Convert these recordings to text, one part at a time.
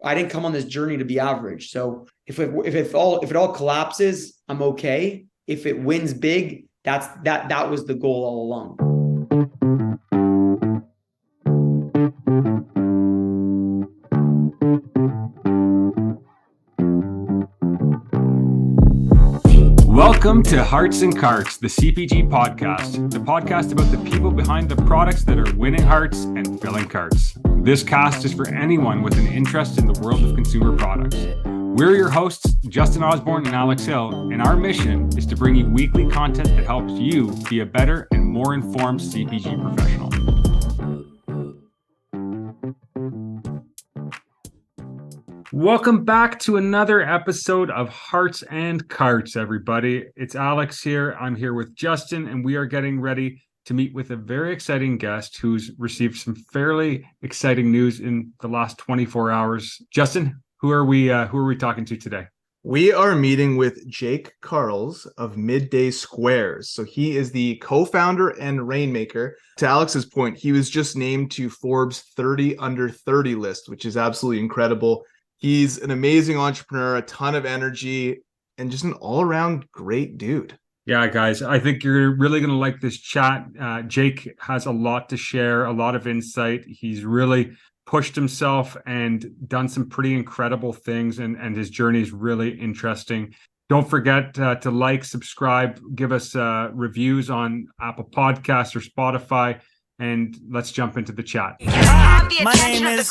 I didn't come on this journey to be average. So if it all collapses, I'm okay. If it wins big, that was the goal all along. Welcome to Hearts and Carts, the CPG podcast, the podcast about the people behind the products that are winning hearts and filling carts. This cast is for anyone with an interest in the world of consumer products. We're your hosts, Justin Osborne and Alex Hill, and our mission is to bring you weekly content that helps you be a better and more informed CPG professional. Welcome back to another episode of Hearts and Carts, everybody. It's Alex here. I'm here with Justin, and we are getting ready to meet with a very exciting guest who's received some fairly exciting news in the last 24 hours. Justin, who are we talking to today? We are meeting with Jake Karls of Midday Squares. So he is the co-founder and Rainmaker. To Alex's point, he was just named to Forbes 30 under 30 list, which is absolutely incredible. He's an amazing entrepreneur, a ton of energy, and just an all-around great dude. Yeah, guys, I think you're really going to like this chat. Jake has a lot to share, a lot of insight. He's really pushed himself and done some pretty incredible things, and his journey is really interesting. Don't forget to like, subscribe, give us reviews on Apple Podcasts or Spotify, and let's jump into the chat. My name is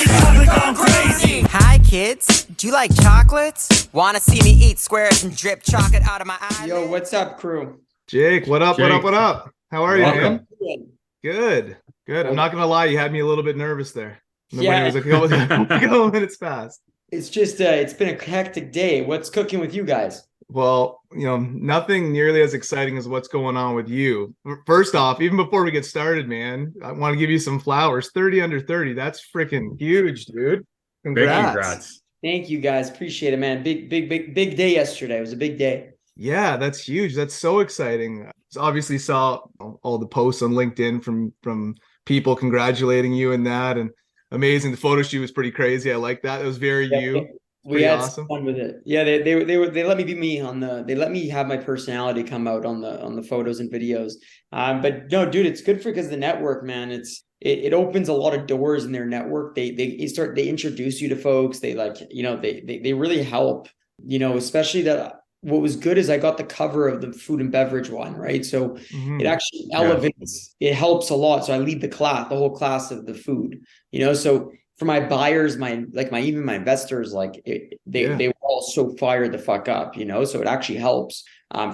Chocolate Gone Crazy. Hi kids, do you like chocolates? Wanna see me eat squares and drip chocolate out of my eyes? Yo, what's up, crew? Jake, what up, Jake. what up? How are you, man? Welcome. Good. I'm not going to lie, you had me a little bit nervous there. Yeah. It was a couple minutes past. It's just it's been a hectic day. What's cooking with you guys? Well, nothing nearly as exciting as what's going on with you. First off, even before we get started, man, I want to give you some flowers. 30 under 30. That's freaking huge, dude. Congrats. Thank you, guys. Appreciate it, man. Big day yesterday. It was a big day. Yeah, that's huge. That's so exciting. Obviously saw all the posts on LinkedIn from people congratulating you and that, and amazing. The photo shoot was pretty crazy. I like that. It was very you. We had awesome. some fun with it. Yeah, they let me be me they let me have my personality come out on the photos and videos. But no, dude, it's good because the network, man, it opens a lot of doors in their network. They introduce you to folks. They they really help, especially that. What was good is I got the cover of the food and beverage one, right? So it actually elevates, it helps a lot. So I lead the whole class of the food, so for my buyers, my investors, they were all so fired the fuck up, so it actually helps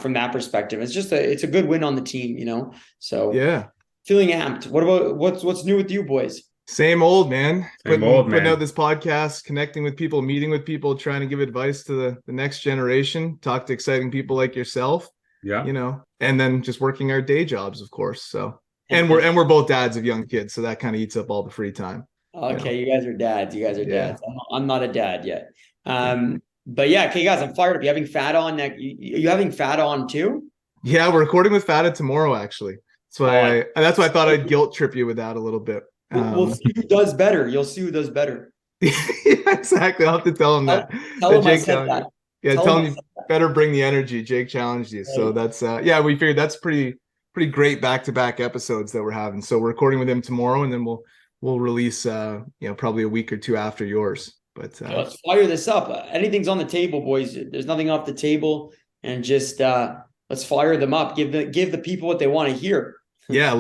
from that perspective. It's a good win on the team, so yeah, feeling amped. What about what's new with you boys? Same old, man. Putting man. out this podcast, connecting with people, meeting with people, trying to give advice to the next generation, talk to exciting people like yourself. Yeah. And then just working our day jobs, of course. So, and we're both dads of young kids, so that kind of eats up all the free time. Okay, you guys are dads. Dads. I'm not a dad yet. But yeah, okay, guys, I'm fired up. You having Fat on? You having Fat on too? Yeah, we're recording with Fata tomorrow, actually. That's why I thought I'd guilt trip you with that a little bit. We'll see who does better. You'll see who does better. Yeah, exactly. I'll have to tell him that. Tell him Jake I said that. Yeah, tell him you better bring the energy. Jake challenged you. Right. So that's we figured that's pretty great back-to-back episodes that we're having. So we're recording with him tomorrow, and then we'll release probably a week or two after yours. But let's fire this up. Anything's on the table, boys. There's nothing off the table, and just let's fire them up. Give the people what they want to hear. Yeah,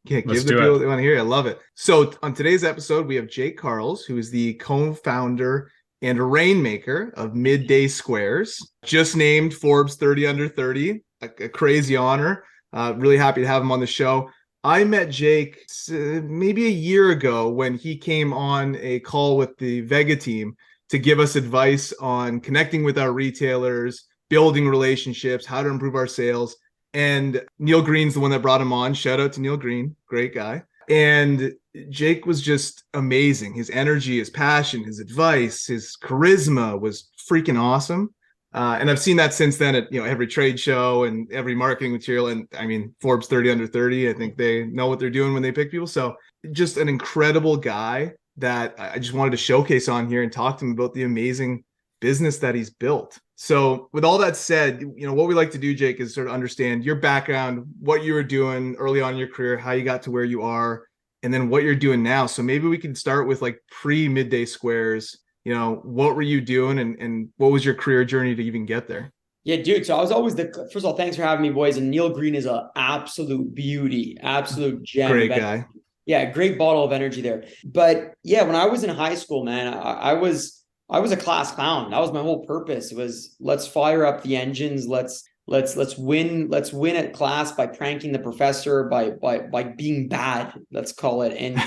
give the people what they want to hear. I love it. So on today's episode, we have Jake Karls, who is the co-founder and Rainmaker of Midday Squares, just named Forbes 30 under 30, a crazy honor. Really happy to have him on the show. I met Jake maybe a year ago when he came on a call with the Vega team to give us advice on connecting with our retailers, building relationships, how to improve our sales. And Neil Green's the one that brought him on. Shout out to Neil Green. Great guy. And Jake was just amazing. His energy, his passion, his advice, his charisma was freaking awesome. And I've seen that since then at every trade show and every marketing material. And I mean, Forbes 30 under 30, I think they know what they're doing when they pick people. So just an incredible guy. that I just wanted to showcase on here and talk to him about the amazing business that he's built. So with all that said, you know, what we like to do, Jake, is sort of understand your background, what you were doing early on in your career, how you got to where you are, and then what you're doing now. So maybe we can start with like pre-Midday Squares. You know, what were you doing and what was your career journey to even get there? Yeah, dude. So I was always first of all, thanks for having me, boys. And Neil Green is an absolute beauty, absolute gem. Great guy. Yeah, great bottle of energy there. But yeah, when I was in high school, man, I was a class clown. That was my whole purpose. It was let's fire up the engines. Let's win at class by pranking the professor, by being bad, let's call it. And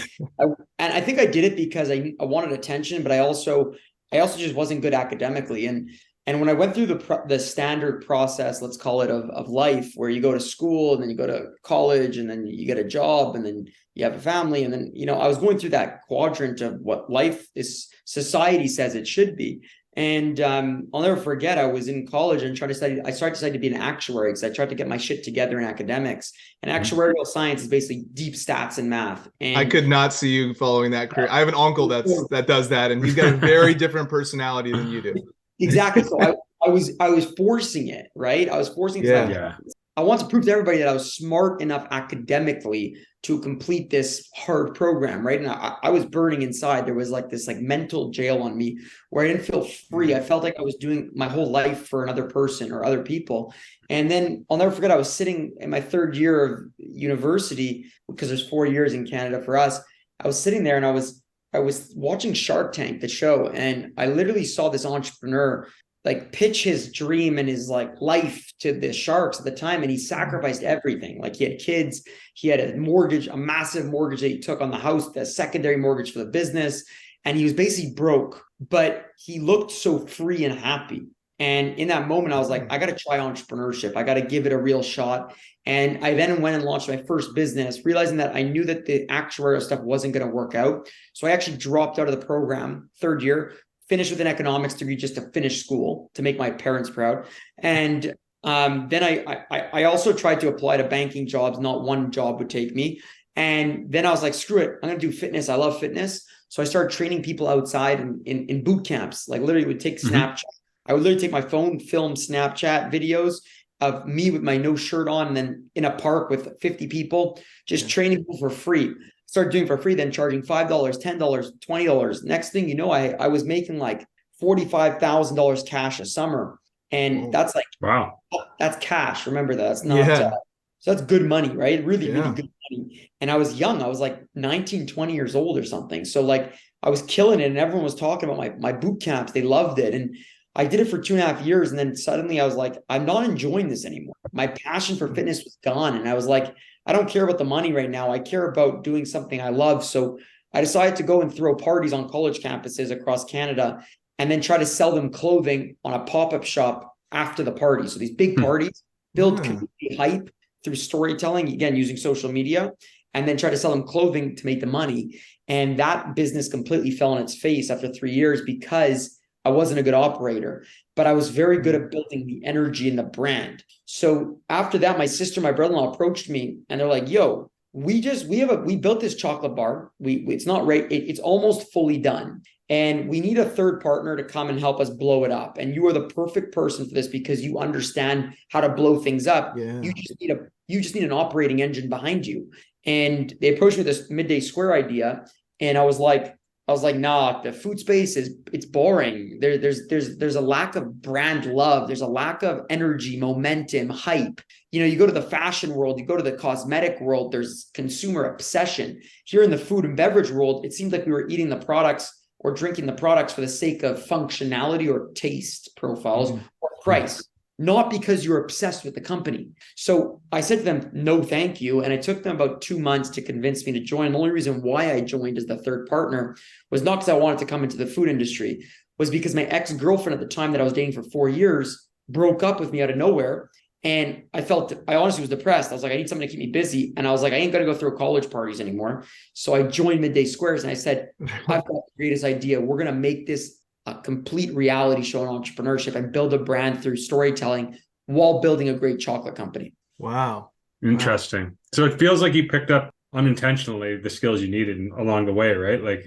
I think I did it because I wanted attention, but I also just wasn't good academically. And when I went through the standard process, let's call it, of life, where you go to school and then you go to college and then you get a job and then you have a family. And then, you know, I was going through that quadrant of what life is, society says it should be. And I'll never forget, I was in college and I started to study to be an actuary because I tried to get my shit together in academics. And actuarial science is basically deep stats and math. And I could not see you following that career. I have an uncle that does that, and he's got a very different personality than you do. Exactly. So I was forcing it, right? I was forcing it. Yeah. I want to prove to everybody that I was smart enough academically to complete this hard program, right? And I was burning inside. There was like this mental jail on me where I didn't feel free. I felt like I was doing my whole life for another person or other people. And then I'll never forget, I was sitting in my third year of university, because there's 4 years in Canada for us. I was sitting there and I was watching Shark Tank, the show, and I literally saw this entrepreneur like pitch his dream and his like life to the sharks at the time, and he sacrificed everything. Like he had kids, he had a mortgage, a massive mortgage that he took on the house, the secondary mortgage for the business, and he was basically broke, but he looked so free and happy. And in that moment, I was like, I got to try entrepreneurship. I got to give it a real shot. And I then went and launched my first business, realizing that I knew that the actuarial stuff wasn't going to work out. So I actually dropped out of the program, third year, finished with an economics degree just to finish school, to make my parents proud. And then I also tried to apply to banking jobs. Not one job would take me. And then I was like, screw it, I'm going to do fitness. I love fitness. So I started training people outside in boot camps. Like literally would take Snapchat. I would literally take my phone, film Snapchat videos of me with my no shirt on, and then in a park with 50 people, just training people for free. Started doing for free, then charging $5, $10, $20. Next thing you know, I was making like $45,000 cash a summer. And that's like, wow, that's cash. Remember that. That's not, so that's good money, right? Really, really good money. And I was young. I was like 19, 20 years old or something. So like I was killing it and everyone was talking about my boot camps. They loved it. And I did it for 2.5 years. And then suddenly I was like, I'm not enjoying this anymore. My passion for fitness was gone. And I was like, I don't care about the money right now. I care about doing something I love. So I decided to go and throw parties on college campuses across Canada and then try to sell them clothing on a pop-up shop after the party. So these big parties, build community hype through storytelling, again, using social media, and then try to sell them clothing to make the money. And that business completely fell on its face after 3 years because I wasn't a good operator, but I was very good at building the energy and the brand. So after that, my sister, my brother-in-law approached me and they're like, yo, we built this chocolate bar. It's not right. It's almost fully done. And we need a third partner to come and help us blow it up. And you are the perfect person for this because you understand how to blow things up. Yeah. You just need an operating engine behind you. And they approached me with this Midday Square idea. And I was like, nah, the food space it's boring. There's a lack of brand love. There's a lack of energy, momentum, hype. You know, you go to the fashion world, you go to the cosmetic world, there's consumer obsession. Here in the food and beverage world, it seemed like we were eating the products or drinking the products for the sake of functionality or taste profiles or price, not because you're obsessed with the company. So I said to them, no, thank you. And it took them about 2 months to convince me to join. The only reason why I joined as the third partner was not because I wanted to come into the food industry, was because my ex-girlfriend at the time that I was dating for 4 years broke up with me out of nowhere. And I honestly was depressed. I was like, I need something to keep me busy. And I was like, I ain't going to go through college parties anymore. So I joined Midday Squares and I said, I've got the greatest idea. We're going to make this a complete reality show on entrepreneurship and build a brand through storytelling while building a great chocolate company. Wow. Interesting. So it feels like you picked up unintentionally the skills you needed along the way, right? Like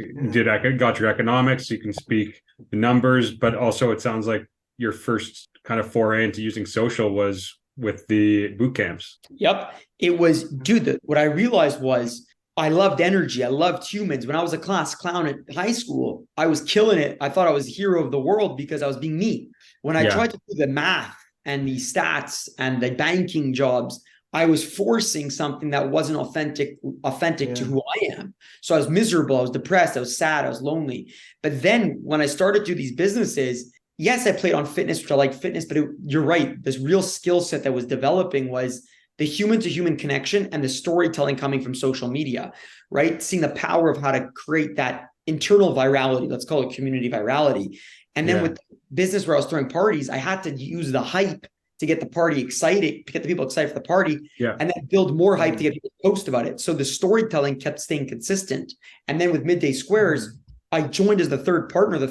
got your economics, you can speak the numbers, but also it sounds like your first kind of foray into using social was with the boot camps. Yep. It was, dude, what I realized was I loved energy. I loved humans. When I was a class clown at high school, I was killing it. I thought I was the hero of the world because I was being me. When I tried to do the math and the stats and the banking jobs, I was forcing something that wasn't authentic to who I am. So I was miserable. I was depressed. I was sad. I was lonely. But then when I started to do these businesses, yes, I played on fitness, which I like fitness, but you're right. This real skill set that was developing was the human to human connection and the storytelling coming from social media, right? Seeing the power of how to create that internal virality. Let's call it community virality. And then with the business where I was throwing parties, I had to use the hype to get the party excited, to get the people excited for the party, and then build more hype to get people to post about it. So the storytelling kept staying consistent. And then with Midday Squares, I joined as the third partner, the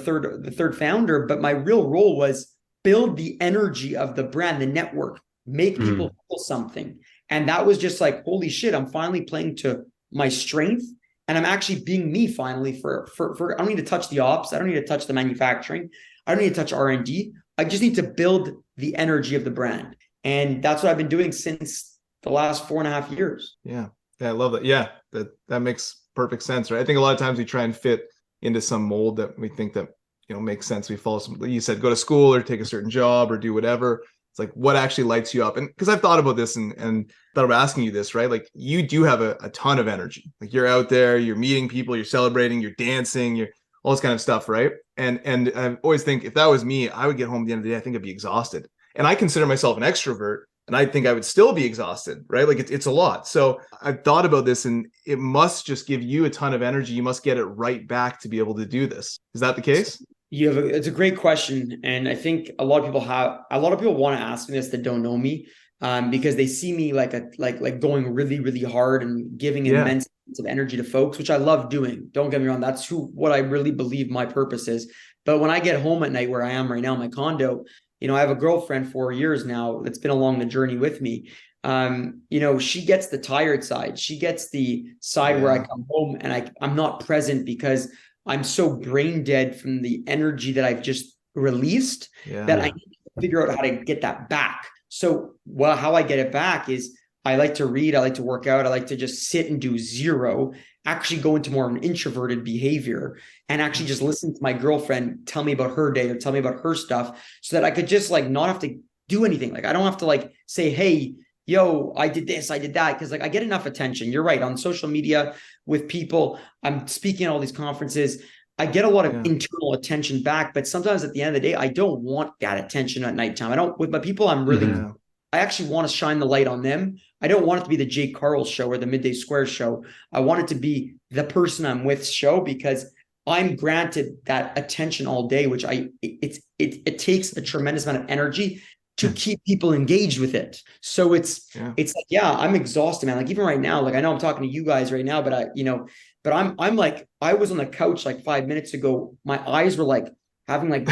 third founder, but my real role was build the energy of the brand, the network, make people feel something. And that was just like, holy shit, I'm finally playing to my strength. And I'm actually being me finally for I don't need to touch the ops. I don't need to touch the manufacturing. I don't need to touch R&D. I just need to build the energy of the brand. And that's what I've been doing since the last 4.5 years. Yeah. I love that. Yeah. That makes perfect sense, right? I think a lot of times we try and fit into some mold that we think that, makes sense. We follow some, you said, go to school or take a certain job or do whatever. It's like, what actually lights you up? And because I've thought about this and thought about asking you this, right? Like you do have a ton of energy. Like you're out there, you're meeting people, you're celebrating, you're dancing, you're all this kind of stuff, right? And I always think if that was me, I would get home at the end of the day, I think I'd be exhausted. And I consider myself an extrovert, and I think I would still be exhausted, right? Like it's a lot. So I've thought about this, and it must just give you a ton of energy. You must get it right back to be able to do this. Is that the case? It's a great question. And I think a lot of people want to ask me this that don't know me, because they see me like going really, really hard and giving immense amounts of energy to folks, which I love doing. Don't get me wrong. That's what I really believe my purpose is. But when I get home at night, where I am right now in my condo, I have a girlfriend 4 years now that's been along the journey with me. She gets the tired side. She gets the side where I come home and I'm not present because I'm so brain dead from the energy that I've just released that I need to figure out how to get that back. So how I get it back is I like to read, I like to work out, I like to just sit and do zero, actually go into more of an introverted behavior and actually just listen to my girlfriend tell me about her day or tell me about her stuff so that I could just not have to do anything. Like I don't have to say, hey, yo, I did this, I did that. Cause I get enough attention. You're right. On social media with people, I'm speaking at all these conferences. I get a lot of internal attention back, but sometimes at the end of the day, I don't want that attention at nighttime. With my people, I actually want to shine the light on them. I don't want it to be the Jake Karls show or the Midday Squares show. I want it to be the person I'm with show because I'm granted that attention all day, which it takes a tremendous amount of energy to keep people engaged with it. So it's I'm exhausted, man. Like even right now, I know I'm talking to you guys right now, but I'm like, I was on the couch 5 minutes ago. My eyes were having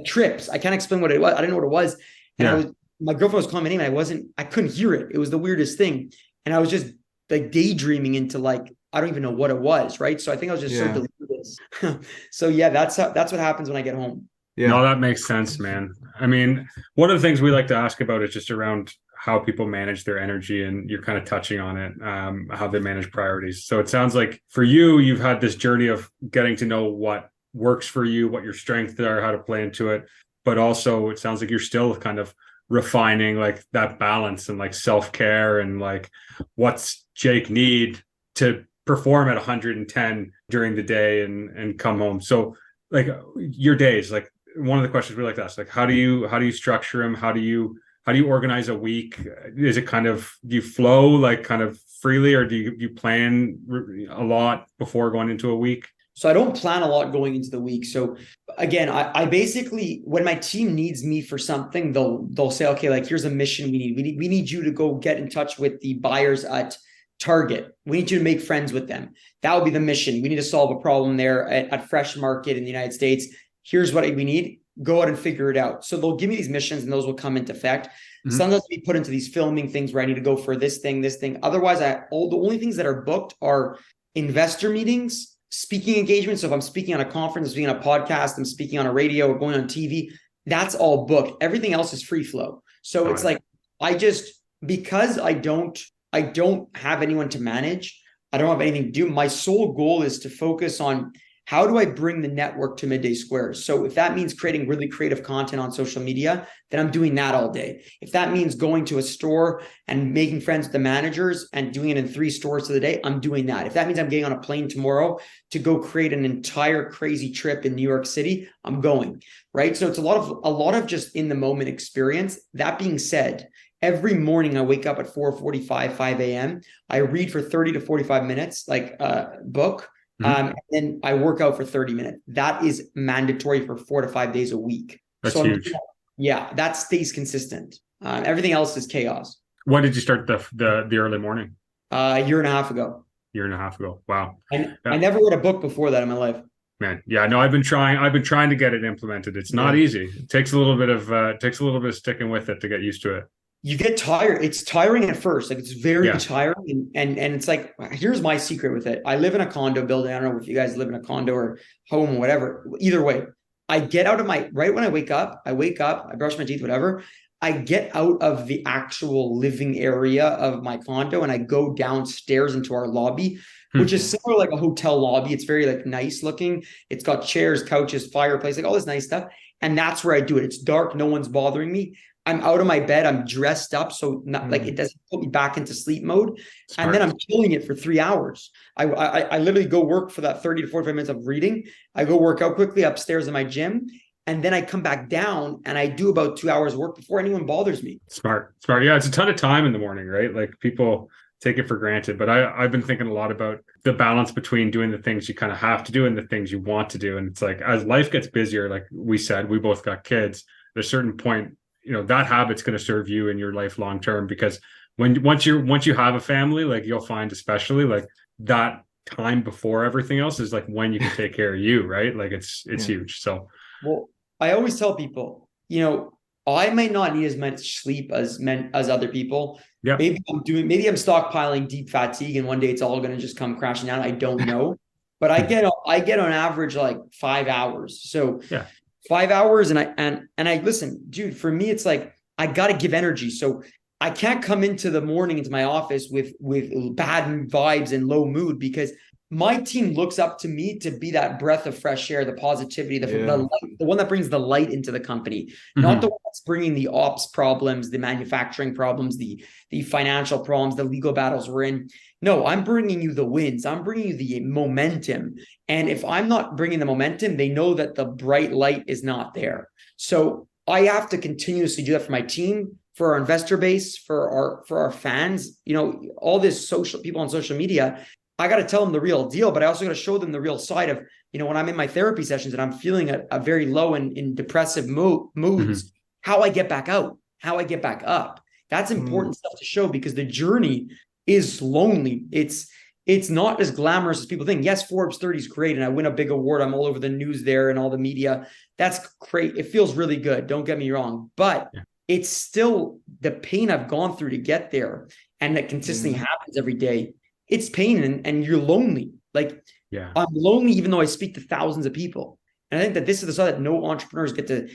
trips. I can't explain what it was. I didn't know what it was. And my girlfriend was calling my name and I couldn't hear it. It was the weirdest thing. And I was just daydreaming into I don't even know what it was. Right. So I think I was just so delirious. So that's what happens when I get home. Yeah. No, that makes sense, man. I mean, one of the things we like to ask about is just around how people manage their energy, and you're kind of touching on it, how they manage priorities. So it sounds like for you, you've had this journey of getting to know what works for you, what your strengths are, how to play into it. But also it sounds like you're still kind of refining that balance and self-care and what's Jake need to perform at 110 during the day and come home. So your days, one of the questions we like to ask, how do you structure them? How do you organize a week? Is it do you flow kind of freely, or do you plan a lot before going into a week? So I don't plan a lot going into the week. So again, I basically, when my team needs me for something, they'll say, okay, here's a mission we need you to go get in touch with the buyers at Target. We need you to make friends with them. That would be the mission. We need to solve a problem there at Fresh Market in the United States. Here's what we need. Go out and figure it out. So they'll give me these missions and those will come into effect. Mhm. Some have to be put into these filming things where I need to go for this thing. Otherwise, the only things that are booked are investor meetings, speaking engagements. So if I'm speaking on a conference, I'm speaking on a podcast, I'm speaking on a radio or going on TV, that's all booked. Everything else is free flow. So it's like, because I don't have anyone to manage, I don't have anything to do. My sole goal is to focus on how do I bring the network to Midday Squares? So if that means creating really creative content on social media, then I'm doing that all day. If that means going to a store and making friends with the managers and doing it in 3 stores to the day, I'm doing that. If that means I'm getting on a plane tomorrow to go create an entire crazy trip in New York City, I'm going, right? So it's a lot of just in the moment experience. That being said, every morning I wake up at 4:45, 5 a.m. I read for 30 to 45 minutes, like a book. And then I work out for 30 minutes. That is mandatory for 4 to 5 days a week. That's huge. Yeah, that stays consistent. Everything else is chaos. When did you start the early morning? A year and a half ago. Year and a half ago. Wow. I never read a book before that in my life. Man, yeah, no, I've been trying to get it implemented. It's not easy. It takes a little bit of sticking with it to get used to it. You get tired. It's tiring at first. Like, it's very tiring. And it's like, here's my secret with it. I live in a condo building. I don't know if you guys live in a condo or home or whatever. Either way, I get out of right when I wake up, I brush my teeth, whatever. I get out of the actual living area of my condo and I go downstairs into our lobby, which is similar like a hotel lobby. It's very like nice looking. It's got chairs, couches, fireplace, like all this nice stuff. And that's where I do it. It's dark. No one's bothering me. I'm out of my bed. I'm dressed up. So not like it doesn't put me back into sleep mode. Smart. And then I'm killing it for 3 hours. I literally go work for that 30 to 45 minutes of reading. I go work out quickly upstairs in my gym. And then I come back down and I do about 2 hours of work before anyone bothers me. Smart. Yeah, it's a ton of time in the morning, right? Like, people take it for granted. But I've been thinking a lot about the balance between doing the things you kind of have to do and the things you want to do. And it's like, as life gets busier, like we said, we both got kids, at a certain point, that habit's going to serve you in your life long term, because once you have a family, like, you'll find, especially like that time before everything else is like when you can take care of you, right? Like, it's huge. So, well, I always tell people, I might not need as much sleep as other people. Yeah. Maybe I'm stockpiling deep fatigue, and one day it's all going to just come crashing down. I don't know, but I get on average like 5 hours. So 5 hours, and I listen, dude. For me, it's like I got to give energy. So I can't come into the morning into my office with bad vibes and low mood, because my team looks up to me to be that breath of fresh air, the positivity, the light, the one that brings the light into the company, not the one that's bringing the ops problems, the manufacturing problems, the financial problems, the legal battles we're in. No, I'm bringing you the wins. I'm bringing you the momentum. And if I'm not bringing the momentum, they know that the bright light is not there. So I have to continuously do that for my team, for our investor base, for our fans, all this people on social media. I got to tell them the real deal, but I also got to show them the real side of, when I'm in my therapy sessions and I'm feeling a very low and in depressive moods, how I get back out, how I get back up. That's important stuff to show, because the journey is lonely. It's not as glamorous as people think. Yes, Forbes 30 is great, and I win a big award. I'm all over the news there and all the media. That's great. It feels really good. Don't get me wrong, but it's still the pain I've gone through to get there, and that consistently happens every day. It's pain, and you're lonely. Like, I'm lonely even though I speak to thousands of people. And I think that this is the side that no entrepreneurs get to,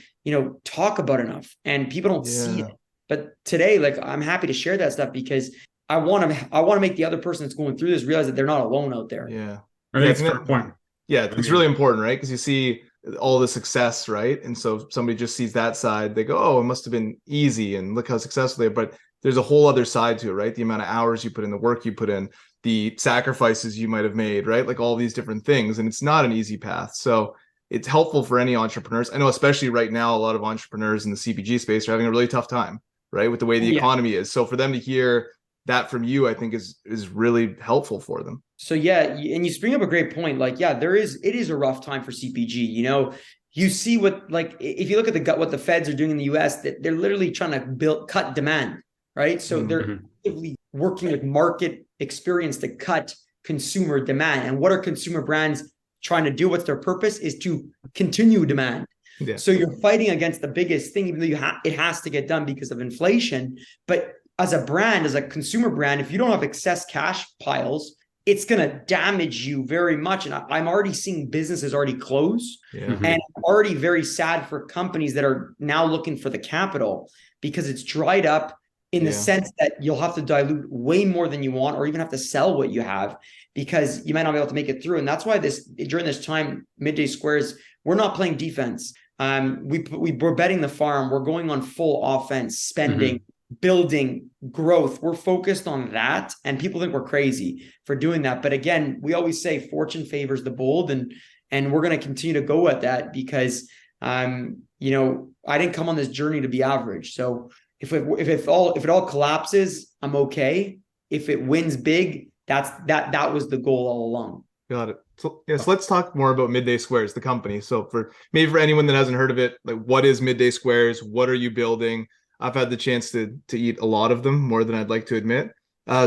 talk about enough, and people don't see it. But today, like, I'm happy to share that stuff, because I want to make the other person that's going through this realize that they're not alone out there. Yeah. I think that's a fair point. Yeah. It's really important, right? Because you see all the success, right? And so somebody just sees that side, they go, oh, it must have been easy, and look how successful they are. But there's a whole other side to it, right? The amount of hours you put in, the work you put in, the sacrifices you might have made, right? Like all these different things. And it's not an easy path. So it's helpful for any entrepreneurs. I know, especially right now, a lot of entrepreneurs in the CPG space are having a really tough time, right? With the way the economy is. So for them to hear that from you, I think is really helpful for them. So and you bring up a great point. Like, it is a rough time for CPG. You see what, like, if you look at what the feds are doing in the US, that they're literally trying to cut demand, right? So they're actively working with market experience to cut consumer demand. And what are consumer brands trying to do? What's their purpose? Is to continue demand. Yeah. So you're fighting against the biggest thing, even though it has to get done because of inflation. But as a brand, as a consumer brand, if you don't have excess cash piles, it's going to damage you very much. And I'm already seeing businesses already close. Yeah. And I'm already very sad for companies that are now looking for the capital because it's dried up in the sense that you'll have to dilute way more than you want, or even have to sell what you have because you might not be able to make it through. And that's why during this time, Midday Squares, we're not playing defense. We're betting the farm. We're going on full offense, spending, building, growth. We're focused on that, and people think we're crazy for doing that. But again, we always say fortune favors the bold, and we're going to continue to go at that because I didn't come on this journey to be average. So if it all collapses, I'm okay. If it wins big, that was the goal all along. Got it. So yes, let's talk more about Midday Squares, the company. So for anyone that hasn't heard of it, like, what is Midday Squares? What are you building? I've had the chance to eat a lot of them, more than I'd like to admit.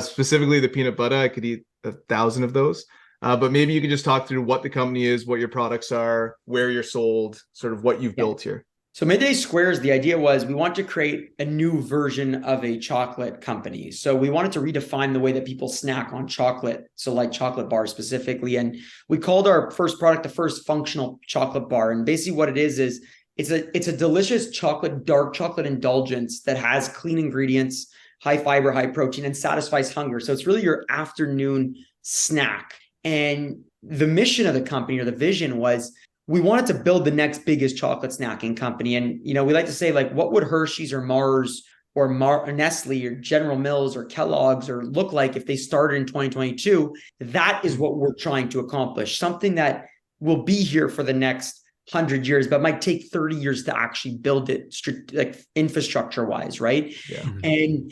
Specifically the peanut butter, I could eat 1,000 of those. But maybe you could just talk through what the company is, what your products are, where you're sold, sort of what you've built here. So Midday Squares, the idea was we want to create a new version of a chocolate company. So we wanted to redefine the way that people snack on chocolate. So like chocolate bars specifically. And we called our first product the first functional chocolate bar. And basically what it is it's a delicious dark chocolate indulgence that has clean ingredients, high fiber, high protein, and satisfies hunger. So it's really your afternoon snack. And the mission of the company, or the vision, was we wanted to build the next biggest chocolate snacking company. And, we like to say, like, what would Hershey's or Mars or Nestle or General Mills or Kellogg's or look like if they started in 2022? That is what we're trying to accomplish. Something that will be here for the next 100 years, but might take 30 years to actually build it, like infrastructure wise. Right. Yeah. And,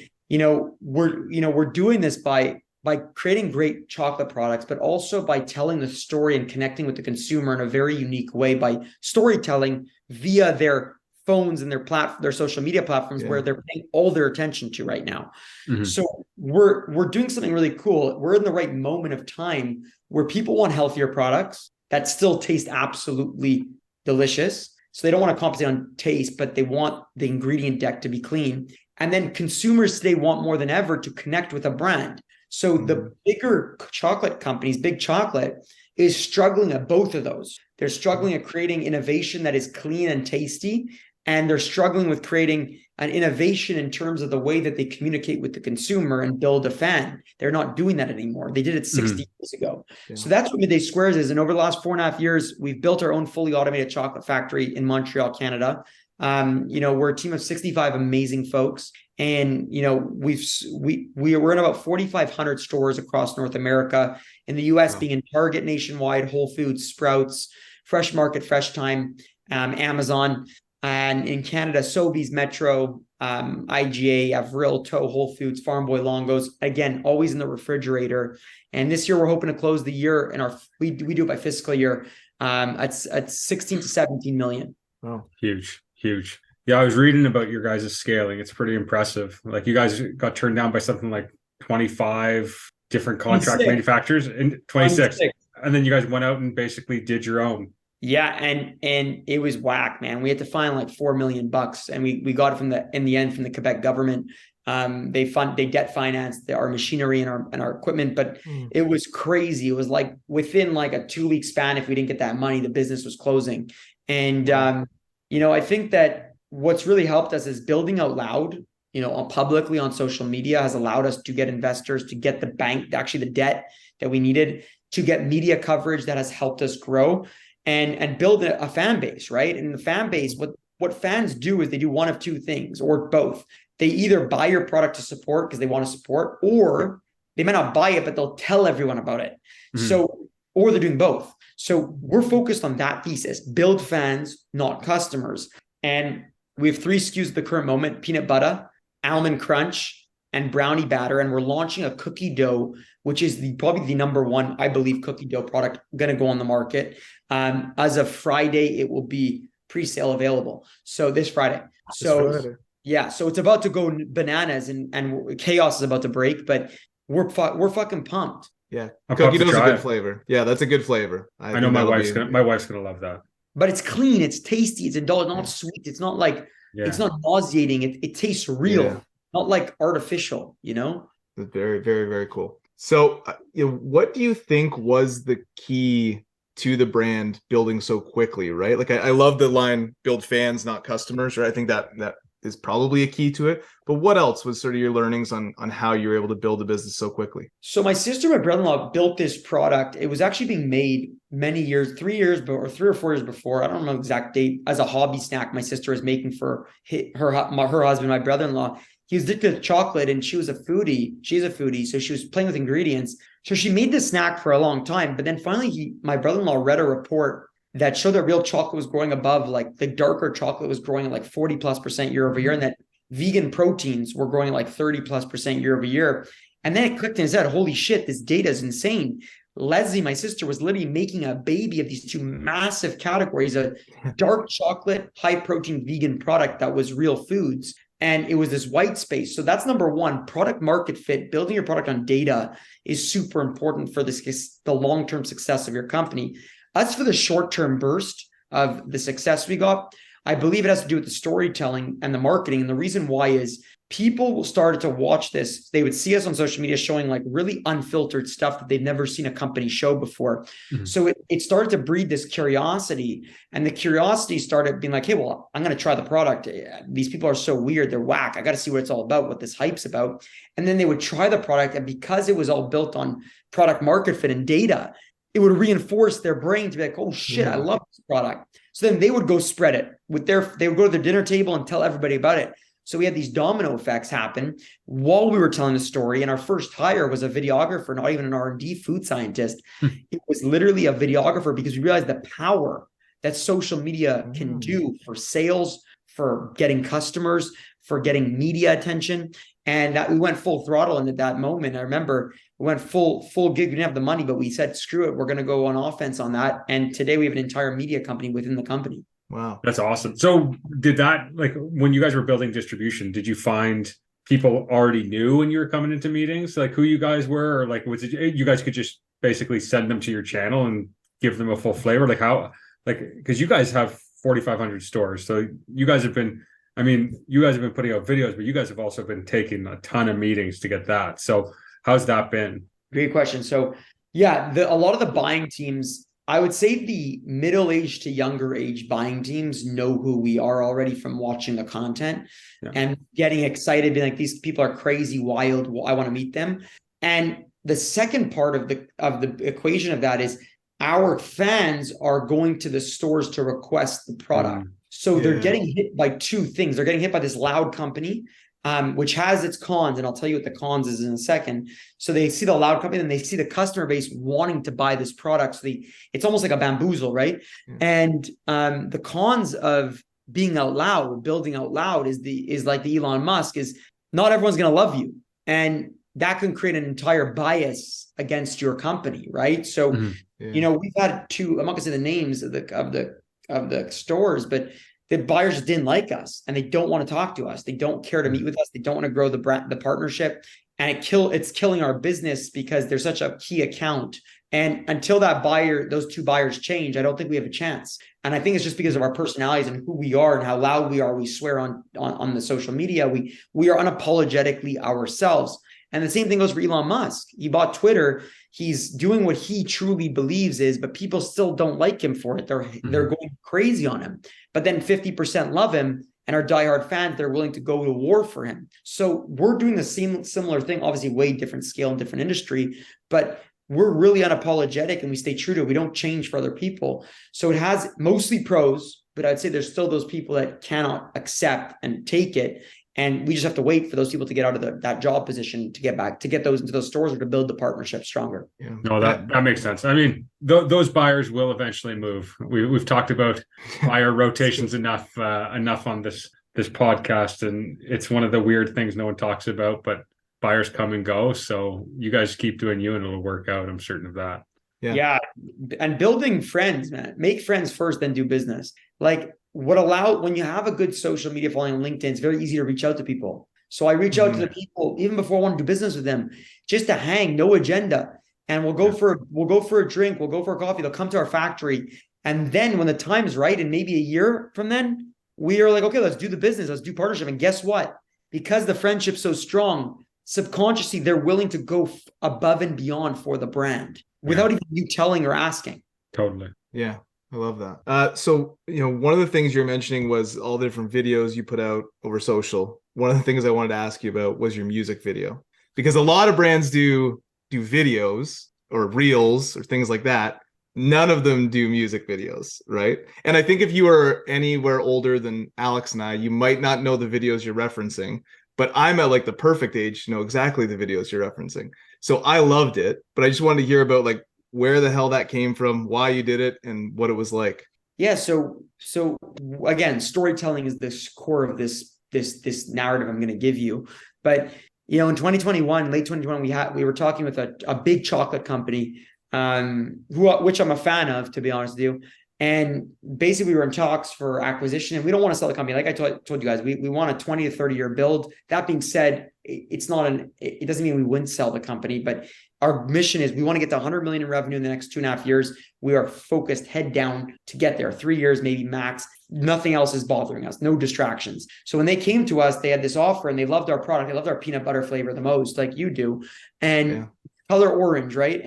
we're doing this by creating great chocolate products, but also by telling the story and connecting with the consumer in a very unique way by storytelling via their phones and their social media platforms, where they're paying all their attention to right now. So we're doing something really cool. We're in the right moment of time where people want healthier products that still taste absolutely delicious. So they don't want to compensate on taste, but they want the ingredient deck to be clean. And then consumers today want more than ever to connect with a brand. So the bigger chocolate companies, Big Chocolate, is struggling at both of those. They're struggling at creating innovation that is clean and tasty, and they're struggling with creating an innovation in terms of the way that they communicate with the consumer and build a fan. They're not doing that anymore. They did it 60 years ago. Yeah. So that's what Midday Squares is. And over the last 4.5 years, we've built our own fully automated chocolate factory in Montreal, Canada. We're a team of 65 amazing folks. And, we're in about 4,500 stores across North America, in the US, being in Target nationwide, Whole Foods, Sprouts, Fresh Market, Fresh Time, Amazon, and in Canada, Sobeys, Metro, IGA, Avril, Toe, Whole Foods, Farm Boy, Longos, again, always in the refrigerator. And this year we're hoping to close the year we do it by fiscal year, at 16 to 17 million. Oh, huge. Yeah, I was reading about your guys' scaling. It's pretty impressive. Like, you guys got turned down by something like 25 different contract 26. manufacturers in 26. And then you guys went out and basically did your own. Yeah, and it was whack, man. We had to find like $4 million, and we got it from the Quebec government. They debt financed our machinery and our equipment, but it was crazy. It was like within like a 2-week span, if we didn't get that money, the business was closing. And I think that what's really helped us is building out loud, publicly on social media, has allowed us to get investors, to get the bank, actually the debt that we needed, to get media coverage that has helped us grow and build a fan base, right? And the fan base, what fans do is they do one of two things, or both. They either buy your product to support because they want to support, or they might not buy it, but they'll tell everyone about it. So, or they're doing both. So we're focused on that thesis: build fans, not customers. And we have 3 SKUs at the current moment: peanut butter, almond crunch, and brownie batter. And we're launching a cookie dough, which is probably the number one, I believe, cookie dough product going to go on the market. As of Friday, it will be pre-sale available. So this Friday. Yeah, so it's about to go bananas, and chaos is about to break, but we're fucking pumped. Yeah, cookie dough's a good flavor. Yeah, that's a good flavor. I know my wife's gonna love that. but it's clean, it's tasty, it's indulgent, not sweet. It's not like, it's not nauseating. It tastes real, not like artificial, you know? Very, very, very cool. So, what do you think was the key to the brand building so quickly, right? Like, I love the line, build fans, not customers, right? I think that is probably a key to it. But what else was sort of your learnings on how you were able to build a business so quickly? So my sister, my brother-in-law built this product. It was actually being made many years, 3 years, or 3 or 4 years before. I don't know the exact date. As a hobby snack, my sister was making for her husband, my brother-in-law. He was addicted to chocolate, and she was a foodie. She's a foodie, so she was playing with ingredients. So she made this snack for a long time. But then finally, my brother-in-law read a report that showed that real chocolate was growing above, like the darker chocolate was growing at like 40+% year over year, and that vegan proteins were growing at like 30+% year over year. And then it clicked in his head, holy shit, this data is insane. Leslie, my sister, was literally making a baby of these two massive categories, a dark chocolate, high protein vegan product that was real foods. And it was this white space. So that's number one, product market fit. Building your product on data is super important for the long-term success of your company. As for the short-term burst of the success we got, I believe it has to do with the storytelling and the marketing. And the reason why is people started to watch this. They would see us on social media showing like really unfiltered stuff that they've never seen a company show before. Mm-hmm. So it started to breed this curiosity, and the curiosity started being like, hey, well, I'm going to try the product. These people are so weird. They're whack. I got to see what it's all about, what this hype's about. And then they would try the product. And because it was all built on product market fit and data, it would reinforce their brain to be like, oh shit, I love this product. So then they would go spread it they would go to their dinner table and tell everybody about it. So we had these domino effects happen while we were telling the story. And our first hire was a videographer, not even an R&D food scientist. It was literally a videographer, because we realized the power that social media can do for sales, for getting customers, for getting media attention. And that we went full throttle into that moment. I remember we went full gig. We didn't have the money, but we said, screw it. We're going to go on offense on that. And today we have an entire media company within the company. Wow. That's awesome. So did that, like when you guys were building distribution, did you find people already knew when you were coming into meetings, like who you guys were, or like was it, you guys could just basically send them to your channel and give them a full flavor? Like how, like, because you guys have 4,500 stores. So you guys have been, I mean, you guys have been putting out videos, but you guys have also been taking a ton of meetings to get that. So how's that been? Great question. So yeah, a lot of the buying teams, I would say the middle-aged to younger age buying teams know who we are already from watching the content and getting excited, being like, these people are crazy, wild. I want to meet them. And the second part of the equation of that is our fans are going to the stores to request the product. So they're getting hit by two things. They're getting hit by this loud company, which has its cons, and I'll tell you what the cons is in a second. So they see the loud company, and they see the customer base wanting to buy this product. So it's almost like a bamboozle, right? And the cons of being out loud, building out loud, is like the Elon Musk, is not everyone's going to love you, and that can create an entire bias against your company, right? So you know, we've had two. I'm not going to say the names of the stores, but the buyers just didn't like us, and they don't want to talk to us. They don't care to meet with us. They don't want to grow the partnership, and it's killing our business because they're such a key account. And until those two buyers change, I don't think we have a chance. And I think it's just because of our personalities and who we are and how loud we are. We swear on the social media. We are unapologetically ourselves. And the same thing goes for Elon Musk. He bought Twitter. He's doing what he truly believes is, but people still don't like him for it. They're going crazy on him. But then 50% love him and are diehard fans. They're willing to go to war for him. So we're doing the same similar thing, obviously way different scale and different industry, but we're really unapologetic and we stay true to it. We don't change for other people. So it has mostly pros, but I'd say there's still those people that cannot accept and take it. And we just have to wait for those people to get out of that job position to get those into those stores or to build the partnership stronger. Yeah. No, that makes sense. I mean, those buyers will eventually move. We've talked about buyer rotations enough on this podcast, and it's one of the weird things no one talks about. But buyers come and go, so you guys keep doing you, and it'll work out. I'm certain of that. Yeah, and building friends, man. Make friends first, then do business. Like, when you have a good social media following on LinkedIn, it's very easy to reach out to people. So I reach out to the people even before I want to do business with them, just to hang, no agenda. And we'll go for a drink, we'll go for a coffee. They'll come to our factory And then when the time's right, and maybe a year from then, we are like, okay, let's do the business, let's do partnership. And guess what? Because the friendship's so strong, subconsciously, they're willing to go above and beyond for the brand without even you telling or asking. Totally. Yeah. I love that. So, one of the things you're mentioning was all the different videos you put out over social. One of the things I wanted to ask you about was your music video, because a lot of brands do videos or reels or things like that. None of them do music videos, right? And I think if you are anywhere older than Alex and I, you might not know the videos you're referencing, but I'm at like the perfect age to know exactly the videos you're referencing. So I loved it, but I just wanted to hear about like where the hell that came from, why you did it, and what it was like. Yeah. So again, storytelling is the core of this narrative I'm going to give you. But in 2021, late 2021, we were talking with a big chocolate company, which I'm a fan of, to be honest with you. And basically, we were in talks for acquisition, and we don't want to sell the company. Like I told you guys, we want a 20 to 30 year build. That being said, it doesn't mean we wouldn't sell the company, but our mission is we want to get to 100 million in revenue in the next 2.5 years. We are focused head down to get there. 3 years, maybe max. Nothing else is bothering us. No distractions. So when they came to us, they had this offer and they loved our product. They loved our peanut butter flavor the most, like you do. And color orange, right?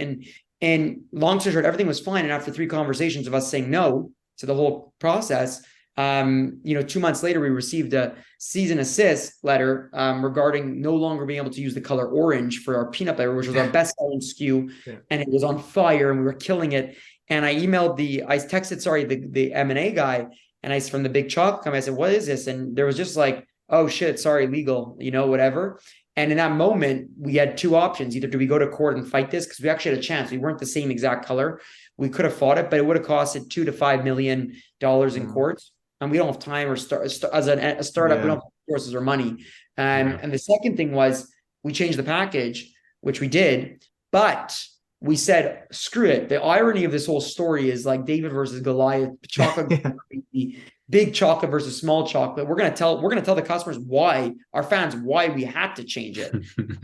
And long story short, everything was fine. And after 3 conversations of us saying no to the whole process, 2 months later, we received a cease and desist letter regarding no longer being able to use the color orange for our peanut butter, which was our best selling SKU. And it was on fire and we were killing it. And I texted the M&A guy, and from the big chocolate company, I said, what is this? And there was just like, oh shit, sorry, legal, whatever. And in that moment, we had 2 options. Either do we go to court and fight this? Because we actually had a chance. We weren't the same exact color. We could have fought it, but it would have costed $2 to $5 million in courts. And we don't have time or as a startup, we don't have resources or money. And the second thing was we changed the package, which we did, but we said, screw it. The irony of this whole story is like David versus Goliath, chocolate, big chocolate versus small chocolate. We're going to tell the customers our fans, why we had to change it.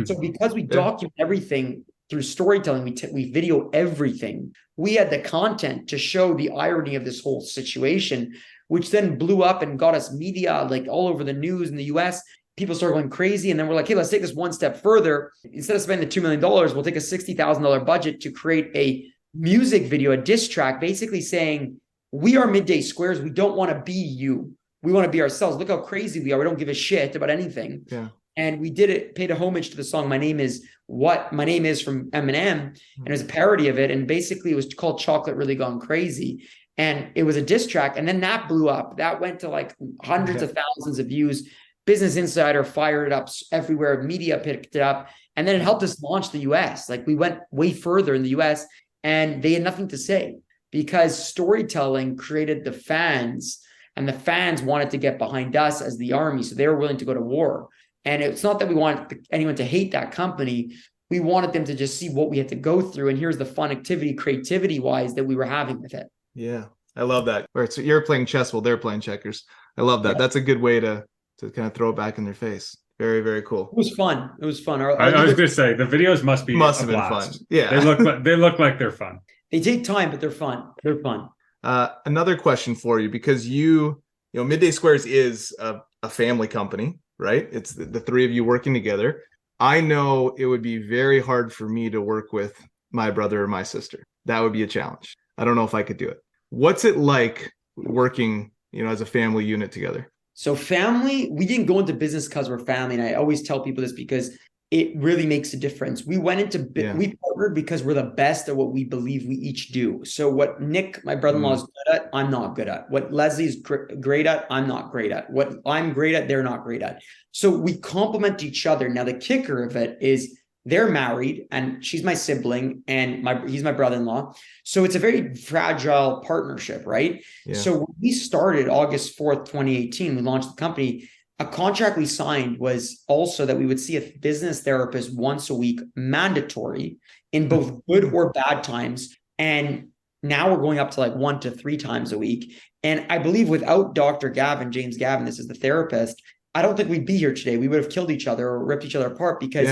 So because we document everything through storytelling, we video everything. We had the content to show the irony of this whole situation, which then blew up and got us media like all over the news in the US. People started going crazy. And then we're like, hey, let's take this one step further. Instead of spending the $2 million, we'll take a $60,000 budget to create a music video, a diss track, basically saying, we are Midday Squares. We don't want to be you. We want to be ourselves. Look how crazy we are. We don't give a shit about anything. Yeah. And we did it, paid a homage to the song My Name Is What My Name Is from Eminem. And it was a parody of it. And basically it was called Chocolate Really Gone Crazy. And it was a diss track. And then that blew up. That went to like hundreds of thousands of views. Business Insider fired it up everywhere. Media picked it up. And then it helped us launch the US. Like we went way further in the US and they had nothing to say because storytelling created the fans, and the fans wanted to get behind us as the army. So they were willing to go to war. And it's not that we wanted anyone to hate that company. We wanted them to just see what we had to go through. And here's the fun activity, creativity wise, that we were having with it. Yeah, I love that. All right, so you're playing chess while they're playing checkers. I love that. Yeah. That's a good way to kind of throw it back in their face. Very, very cool. It was fun. It was fun. I was going to say the videos must have been fun. Yeah, they look like they're fun. They take time, but they're fun. They're fun. Another question for you, because Midday Squares is a family company, right? It's the 3 of you working together. I know it would be very hard for me to work with my brother or my sister. That would be a challenge. I don't know if I could do it. What's it like working, as a family unit together? So family, we didn't go into business because we're family. And I always tell people this because it really makes a difference. We went into, we partnered because we're the best at what we believe we each do. So what Nick, my brother-in-law, is good at, I'm not good at. What Leslie's great at, I'm not great at. What I'm great at, they're not great at. So we complement each other. Now, the kicker of it is they're married and she's my sibling and he's my brother-in-law. So it's a very fragile partnership, right? Yeah. So when we started August 4th, 2018, we launched the company. A contract we signed was also that we would see a business therapist once a week, mandatory in both good or bad times. And now we're going up to like 1 to 3 times a week. And I believe without Dr. Gavin, James Gavin, this is the therapist, I don't think we'd be here today. We would have killed each other or ripped each other apart because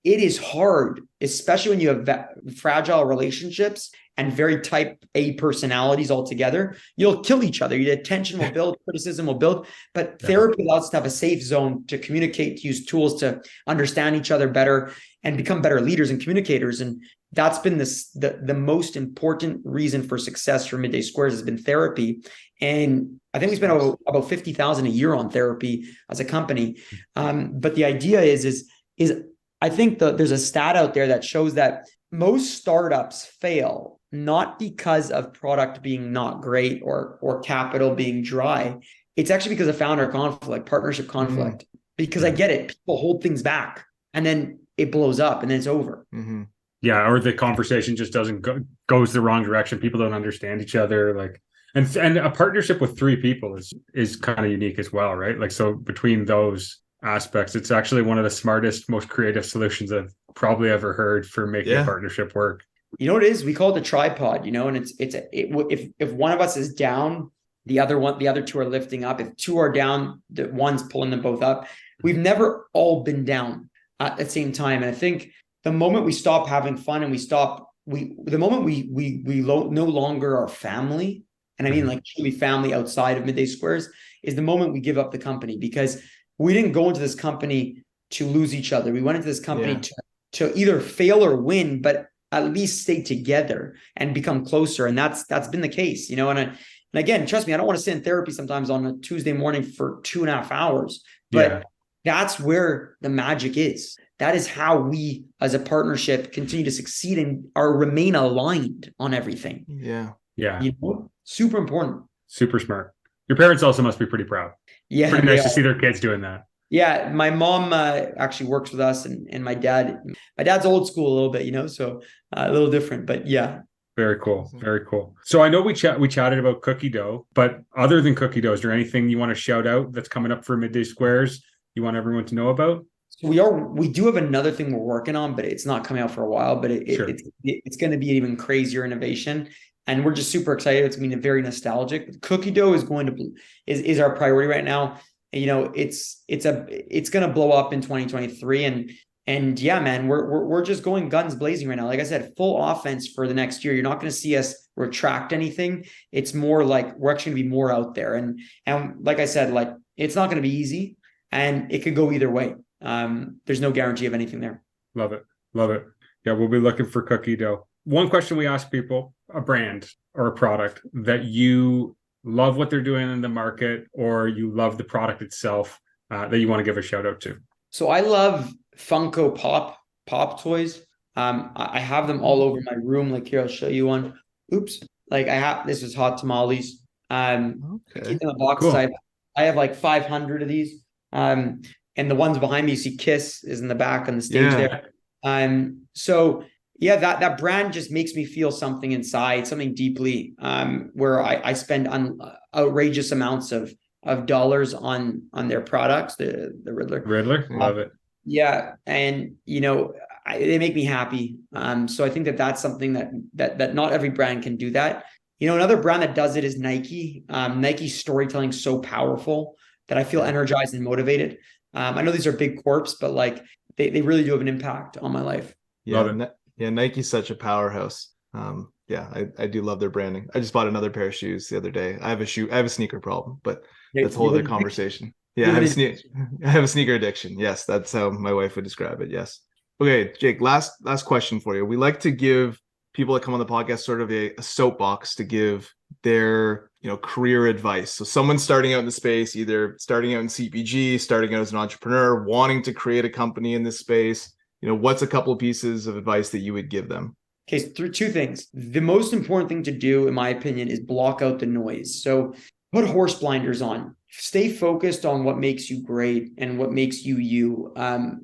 it is hard, especially when you have fragile relationships and very type A personalities altogether. You'll kill each other. Your tension will build, criticism will build. But therapy allows us to have a safe zone to communicate, to use tools to understand each other better and become better leaders and communicators. And that's been the most important reason for success for Midday Squares has been therapy. And I think we spend about $50,000 a year on therapy as a company. But the idea is I think there's a stat out there that shows that most startups fail not because of product being not great or capital being dry. It's actually because of founder conflict, partnership conflict. Because I get it, people hold things back and then it blows up and then it's over. Yeah, or the conversation just doesn't goes the wrong direction. People don't understand each other. Like, and a partnership with 3 people is kind of unique as well, right? Like, so between those aspects, it's actually one of the smartest, most creative solutions I've probably ever heard for making a partnership work. You know what it is? We call it a tripod, and if one of us is down, the other 2 are lifting up. If 2 are down, the one's pulling them both up. We've never all been down at the same time. And I think the moment we stop having fun and the moment we no longer are family, and I mean like truly family outside of Midday Squares, is the moment we give up the company, because we didn't go into this company to lose each other. We went into this company to either fail or win, but at least stay together and become closer. And that's been the case, And again, trust me, I don't want to sit in therapy sometimes on a Tuesday morning for 2.5 hours, but that's where the magic is. That is how we as a partnership continue to succeed and remain aligned on everything. Yeah. Super important. Super smart. Your parents also must be pretty proud. Yeah. Pretty nice to see their kids doing that. Yeah. My mom actually works with us and my dad's old school a little bit, so a little different, but yeah. Very cool. Very cool. So I know we chatted about cookie dough, but other than cookie dough, is there anything you want to shout out that's coming up for Midday Squares you want everyone to know about? So we do have another thing we're working on, but it's not coming out for a while, but it's going to be an even crazier innovation. And we're just super excited. It's going to be very nostalgic. But cookie dough is our priority right now. It's going to blow up in 2023. And yeah, man, we're just going guns blazing right now. Like I said, full offense for the next year. You're not going to see us retract anything. It's more like we're actually going to be more out there. And like I said, like it's not going to be easy, and it could go either way. There's no guarantee of anything there. Love it. Yeah, we'll be looking for cookie dough. One question we ask people: a brand or a product that you love what they're doing in the market, or you love the product itself, that you want to give a shout out to. So I love Funko Pop toys. I have them all over my room. Like here, I'll show you one. Oops. Like this is hot tamales. Okay. Keep them in a box. Cool. I have like 500 of these. And the ones behind me, you see Kiss is in the back on the stage there. So yeah, that brand just makes me feel something inside, something deeply, where I spend outrageous amounts of dollars on their products, the Riddler. Love it. Yeah. And, they make me happy. So I think that's something that not every brand can do that. Another brand that does it is Nike. Nike's storytelling is so powerful that I feel energized and motivated. I know these are big corps, but like they really do have an impact on my life. Yeah, Nike's such a powerhouse. I do love their branding. I just bought another pair of shoes the other day. I have a sneaker problem, but that's a whole other conversation. Yeah, I have a sneaker addiction. Yes, that's how my wife would describe it. Yes. Okay, Jake, last question for you. We like to give people that come on the podcast sort of a soapbox to give their career advice. So someone starting out in the space, either starting out in CPG, starting out as an entrepreneur, wanting to create a company in this space, what's a couple of pieces of advice that you would give them? Okay, so 2 things. The most important thing to do, in my opinion, is block out the noise. So put horse blinders on. Stay focused on what makes you great and what makes you you.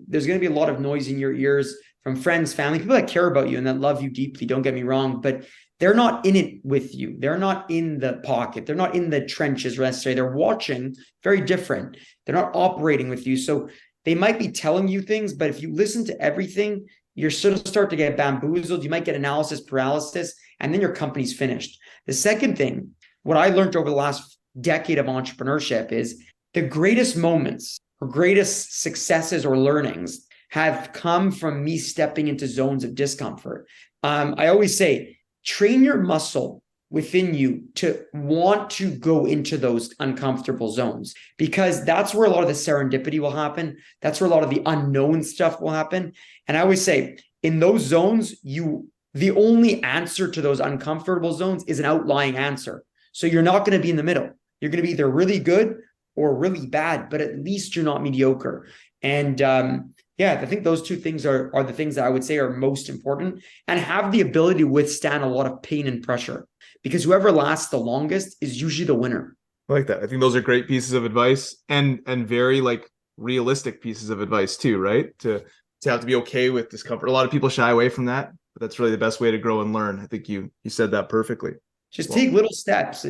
There's going to be a lot of noise in your ears from friends, family, people that care about you and that love you deeply. Don't get me wrong, but they're not in it with you. They're not in the pocket. They're not in the trenches necessarily. They're watching, very different. They're not operating with you. So they might be telling you things, but if you listen to everything, you're sort of start to get bamboozled. You might get analysis paralysis, and then your company's finished. The second thing, what I learned over the last decade of entrepreneurship is the greatest moments or greatest successes or learnings, have come from me stepping into zones of discomfort. I always say, train your muscle within you to want to go into those uncomfortable zones, because that's where a lot of the serendipity will happen. That's where a lot of the unknown stuff will happen. And I always say, in those zones, the only answer to those uncomfortable zones is an outlying answer. So you're not going to be in the middle. You're going to be either really good or really bad, but at least you're not mediocre. And I think those two things are the things that I would say are most important, and have the ability to withstand a lot of pain and pressure, because whoever lasts the longest is usually the winner. I like that. I think those are great pieces of advice, and very like realistic pieces of advice too, right? To have to be okay with discomfort. A lot of people shy away from that, but that's really the best way to grow and learn. I think you said that perfectly. Just take little steps.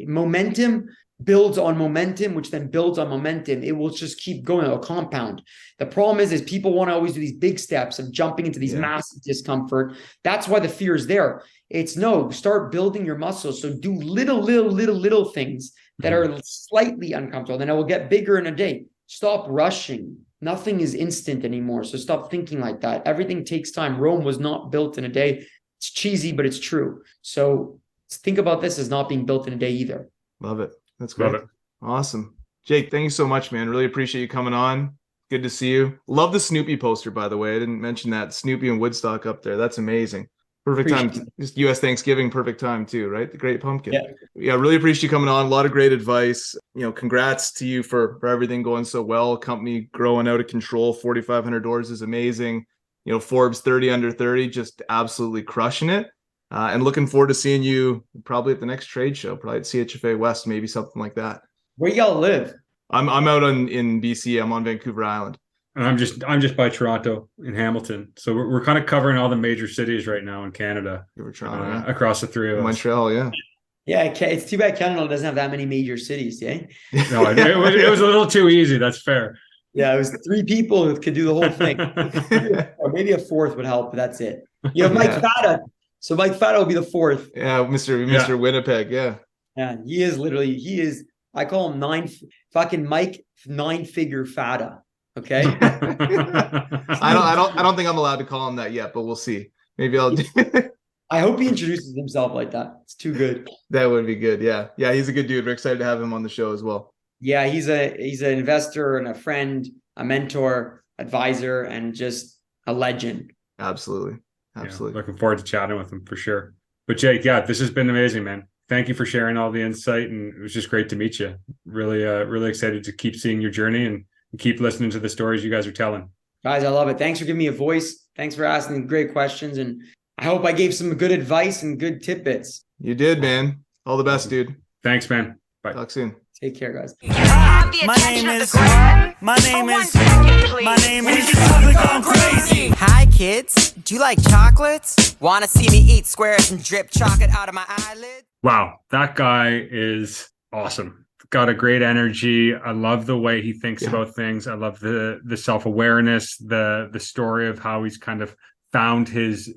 Momentum builds on momentum, which then builds on momentum. It will just keep going, a compound. The problem is people want to always do these big steps of jumping into these massive discomfort. That's why the fear is there. It's no, start building your muscles. So do little things that are slightly uncomfortable. Then it will get bigger in a day. Stop rushing. Nothing is instant anymore. So stop thinking like that. Everything takes time. Rome was not built in a day. It's cheesy, but it's true. So think about this as not being built in a day either. Love it. That's great. Love it. Awesome. Jake, thank you so much, man. Really appreciate you coming on. Good to see you. Love the Snoopy poster, by the way. I didn't mention that. Snoopy and Woodstock up there. That's amazing. Perfect time. Just U.S. Thanksgiving, perfect time too, right? The Great Pumpkin. Yeah, really appreciate you coming on. A lot of great advice. Congrats to you for everything going so well. Company growing out of control. 4,500 doors is amazing. Forbes 30 under 30, just absolutely crushing it. And looking forward to seeing you probably at the next trade show, probably at CHFA West, maybe something like that. Where y'all live? I'm out in BC. I'm on Vancouver Island. And I'm just by Toronto in Hamilton. So we're kind of covering all the major cities right now in Canada. Across the three of us. Montreal, yeah. Yeah, it's too bad Canada doesn't have that many major cities, eh? No, it was a little too easy. That's fair. Yeah, it was 3 people who could do the whole thing. Or maybe a 4th would help, but that's it. Mike Fata. So Mike Fata will be the 4th. Yeah, Mr. Winnipeg, yeah. Yeah, he is, I call him Mike 9-figure Fata. Okay. I don't think I'm allowed to call him that yet, but we'll see. Maybe I'll I hope he introduces himself like that. It's too good. That would be good. Yeah. Yeah, he's a good dude. We're excited to have him on the show as well. Yeah, he's an investor and a friend, a mentor, advisor, and just a legend. Absolutely. Yeah, looking forward to chatting with him for sure. But Jake, this has been amazing, man. Thank you for sharing all the insight, and it was just great to meet you. Really excited to keep seeing your journey and keep listening to the stories you guys are telling. Guys, I love it. Thanks for giving me a voice. Thanks for asking great questions, and I hope I gave some good advice and good tidbits. You did, man. All the best, dude. Thanks, man. Bye. Talk soon. Take care, guys. My name is Chocolate Gone Crazy. Hi, kids. Do you like chocolates? Want to see me eat squares and drip chocolate out of my eyelid? Wow, that guy is awesome. Got a great energy. I love the way he thinks about things. I love the self-awareness, the story of how he's kind of found his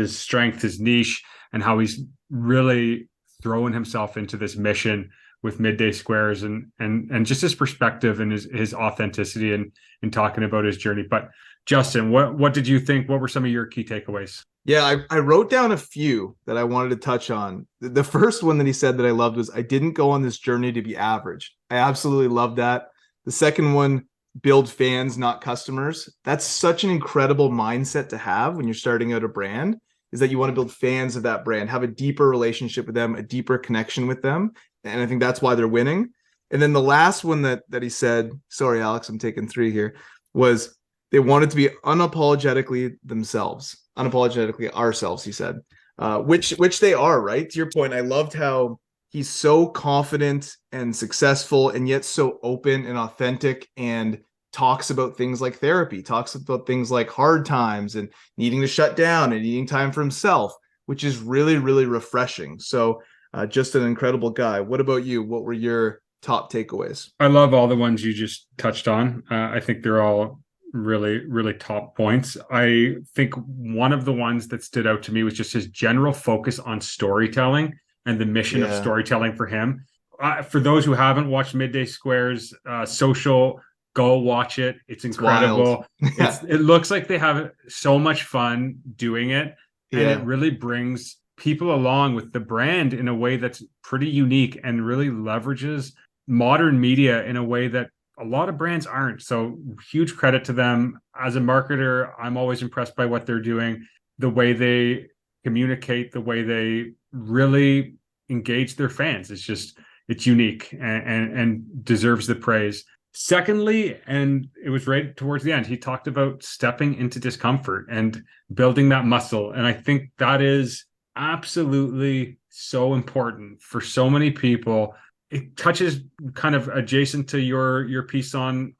strength, his niche, and how he's really throwing himself into this mission with Midday Squares and just his perspective and his authenticity and talking about his journey. But Justin, what did you think? What were some of your key takeaways? Yeah, I wrote down a few that I wanted to touch on. The first one that he said that I loved was, I didn't go on this journey to be average. I absolutely love that. The second one, build fans, not customers. That's such an incredible mindset to have when you're starting out a brand, is that you want to build fans of that brand, have a deeper relationship with them, a deeper connection with them. And I think that's why they're winning. And then the last one that he said, sorry, Alex, I'm taking 3 here, was they wanted to be unapologetically themselves, unapologetically ourselves, he said, which they are, right? To your point, I loved how he's so confident and successful and yet so open and authentic, and talks about things like therapy, talks about things like hard times and needing to shut down and needing time for himself, which is really, really refreshing. So just an incredible guy. What about you? What were your top takeaways? I love all the ones you just touched on. I think they're all really, really top points. I think one of the ones that stood out to me was just his general focus on storytelling and the mission of storytelling for him. For those who haven't watched Midday Squares, social Go watch it. It's incredible. It looks like they have so much fun doing it. And it really brings people along with the brand in a way that's pretty unique and really leverages modern media in a way that a lot of brands aren't. So huge credit to them. As a marketer, I'm always impressed by what they're doing, the way they communicate, the way they really engage their fans. It's unique and deserves the praise. Secondly, and it was right towards the end, he talked about stepping into discomfort and building that muscle. And I think that is absolutely so important for so many people. It touches kind of adjacent to your piece on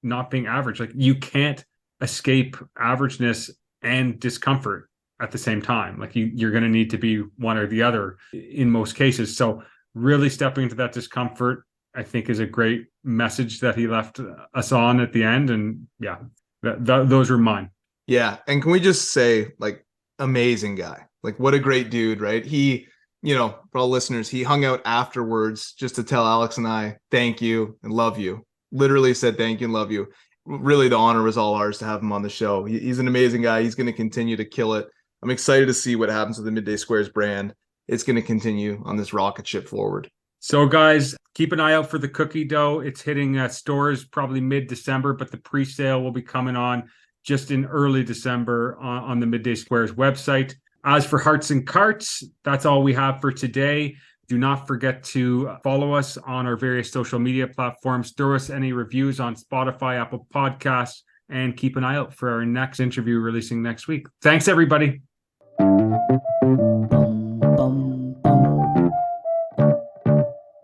not being average. Like, you can't escape averageness and discomfort at the same time. Like, you're going to need to be one or the other in most cases. So really stepping into that discomfort, I think, is a great message that he left us on at the end. And yeah, those were mine. Yeah. And can we just say, like, amazing guy, like, what a great dude, right? He, you know, for all listeners, he hung out afterwards just to tell Alex and I, thank you and love you. Literally said, thank you and love you. Really, the honor was all ours to have him on the show. He's an amazing guy. He's going to continue to kill it. I'm excited to see what happens with the Midday Squares brand. It's going to continue on this rocket ship forward. So guys, keep an eye out for the cookie dough. It's hitting stores probably mid-December, but the pre-sale will be coming on just in early December on the Midday Squares website. As for Hearts and Carts, that's all we have for today. Do not forget to follow us on our various social media platforms. Throw us any reviews on Spotify, Apple Podcasts, and keep an eye out for our next interview releasing next week. Thanks, everybody.